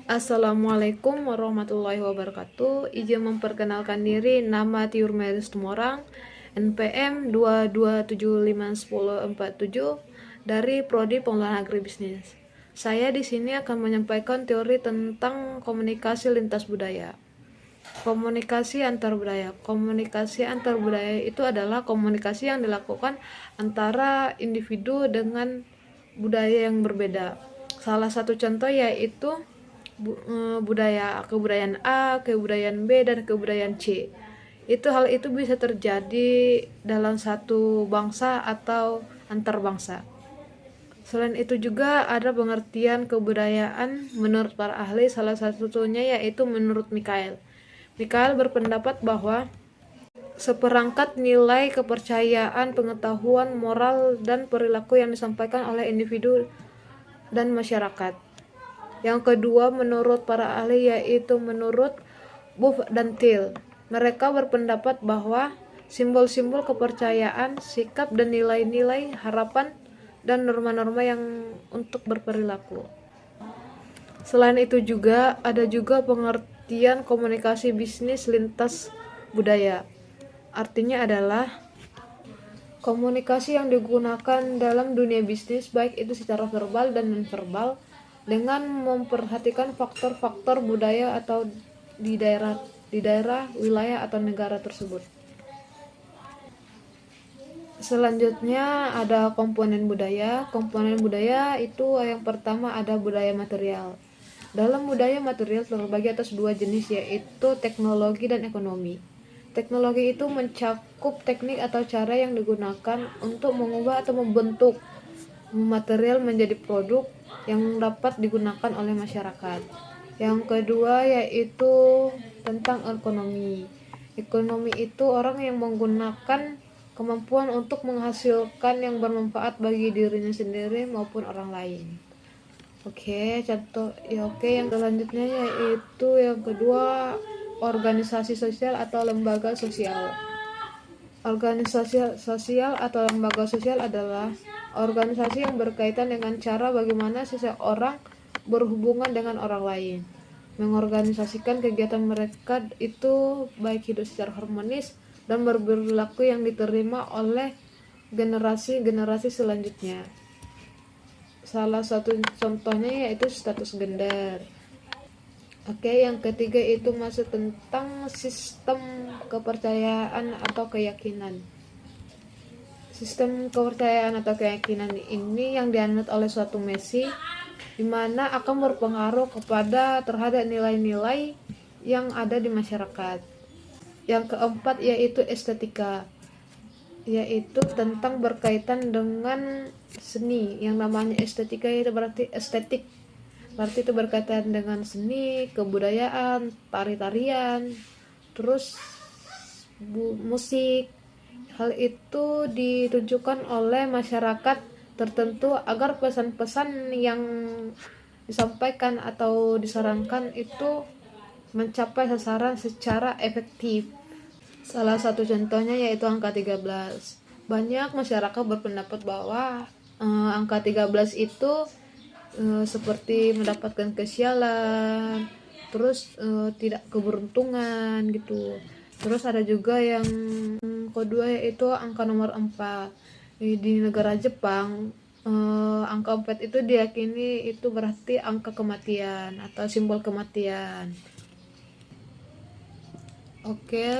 Assalamualaikum warahmatullahi wabarakatuh. Izin memperkenalkan diri, nama Tiur Melis Tumorang, NPM 2275104 dari Prodi Pengelolaan Agribisnis. Saya di sini akan menyampaikan teori tentang komunikasi lintas budaya. Komunikasi antar budaya. Komunikasi antar budaya itu adalah komunikasi yang dilakukan antara individu dengan budaya yang berbeda. Salah satu contoh yaitu kebudayaan A, kebudayaan B, dan kebudayaan C. Hal itu bisa terjadi dalam satu bangsa atau antar bangsa. Selain itu juga ada pengertian kebudayaan menurut para ahli, salah satunya yaitu menurut Mikhail. Mikhail berpendapat bahwa seperangkat nilai kepercayaan, pengetahuan, moral, dan perilaku yang disampaikan oleh individu dan masyarakat. Yang kedua menurut para ahli yaitu menurut Buff dan Thiel. Mereka berpendapat bahwa simbol-simbol kepercayaan, sikap dan nilai-nilai, harapan, dan norma-norma yang untuk berperilaku. Selain itu juga ada pengertian komunikasi bisnis lintas budaya. Artinya adalah komunikasi yang digunakan dalam dunia bisnis, baik itu secara verbal dan nonverbal, dengan memperhatikan faktor-faktor budaya atau di daerah, wilayah atau negara tersebut. Selanjutnya ada komponen budaya. Komponen budaya itu yang pertama ada budaya material. Dalam budaya material terbagi atas dua jenis, yaitu teknologi dan ekonomi. Teknologi itu mencakup teknik atau cara yang digunakan untuk mengubah atau membentuk material menjadi produk yang dapat digunakan oleh masyarakat. Yang kedua yaitu tentang ekonomi. Ekonomi itu orang yang menggunakan kemampuan untuk menghasilkan yang bermanfaat bagi dirinya sendiri maupun orang lain. Yang selanjutnya yaitu yang kedua organisasi sosial atau lembaga sosial. Organisasi sosial atau lembaga sosial adalah organisasi yang berkaitan dengan cara bagaimana seseorang berhubungan dengan orang lain, mengorganisasikan kegiatan mereka itu baik hidup secara harmonis dan berperilaku yang diterima oleh generasi-generasi selanjutnya. Salah satu contohnya yaitu status gender. Yang ketiga itu masuk tentang sistem kepercayaan atau keyakinan. Sistem kepercayaan atau keyakinan ini yang dianut oleh suatu misi, di mana akan berpengaruh terhadap nilai-nilai yang ada di masyarakat. Yang keempat yaitu estetika, yaitu tentang berkaitan dengan seni. Yang namanya estetika itu berarti estetik. Berarti itu berkaitan dengan seni, kebudayaan, tari-tarian, terus musik. Hal itu ditunjukkan oleh masyarakat tertentu agar pesan-pesan yang disampaikan atau disarankan itu mencapai sasaran secara efektif. Salah satu contohnya yaitu angka 13. Banyak masyarakat berpendapat bahwa angka 13 itu seperti mendapatkan kesialan, terus tidak keberuntungan gitu. Terus ada juga yang kedua yaitu angka nomor 4. Di negara Jepang, angka 4 itu diyakini itu berarti angka kematian atau simbol kematian.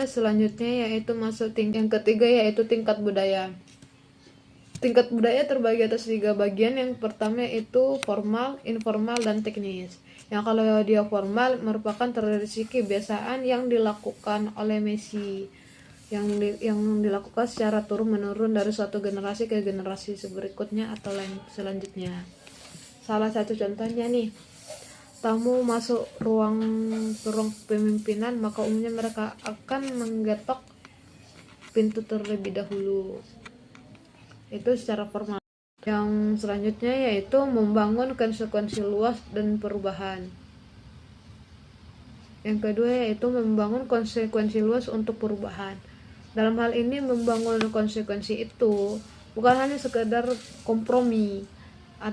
Selanjutnya yaitu yang ketiga yaitu tingkat budaya. Tingkat budaya terbagi atas 3 bagian. Yang pertama itu formal, informal, dan teknis. Yang kalau dia formal merupakan tradisi kebiasaan yang dilakukan oleh Messi, yang dilakukan secara turun-menurun dari suatu generasi ke generasi berikutnya atau selanjutnya. Salah satu contohnya nih, tamu masuk ruang pemimpinan, maka umumnya mereka akan menggetok pintu terlebih dahulu. Itu secara formal. Yang selanjutnya yaitu membangun konsekuensi luas dan perubahan. Yang kedua yaitu membangun konsekuensi luas untuk perubahan. Dalam hal ini membangun konsekuensi itu bukan hanya sekedar kompromi,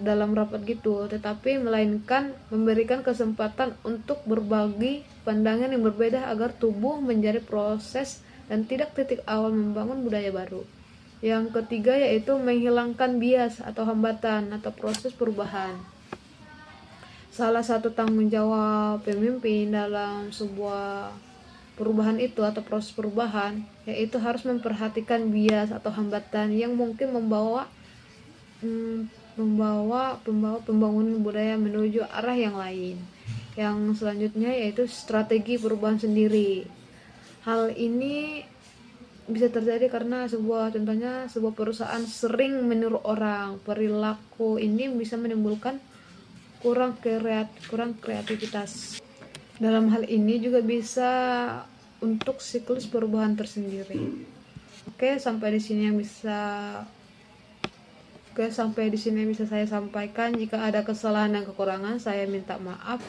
dalam rapat gitu, tetapi melainkan memberikan kesempatan untuk berbagi pandangan yang berbeda agar tubuh menjadi proses dan tidak titik awal membangun budaya baru. Yang ketiga yaitu menghilangkan bias atau hambatan atau proses perubahan. Salah satu tanggung jawab pemimpin dalam sebuah perubahan itu atau proses perubahan yaitu harus memperhatikan bias atau hambatan yang mungkin membawa pembangunan budaya menuju arah yang lain. Yang selanjutnya yaitu strategi perubahan sendiri. Hal ini bisa terjadi karena contohnya sebuah perusahaan sering meniru orang. Perilaku ini bisa menimbulkan kurang kreativitas. Dalam hal ini juga bisa untuk siklus perubahan tersendiri. Sampai di sini bisa saya sampaikan. Jika ada kesalahan dan kekurangan, saya minta maaf.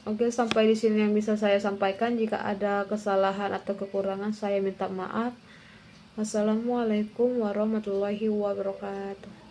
Oke, sampai di sini yang bisa saya sampaikan. Jika ada kesalahan atau kekurangan, saya minta maaf. Wassalamualaikum warahmatullahi wabarakatuh.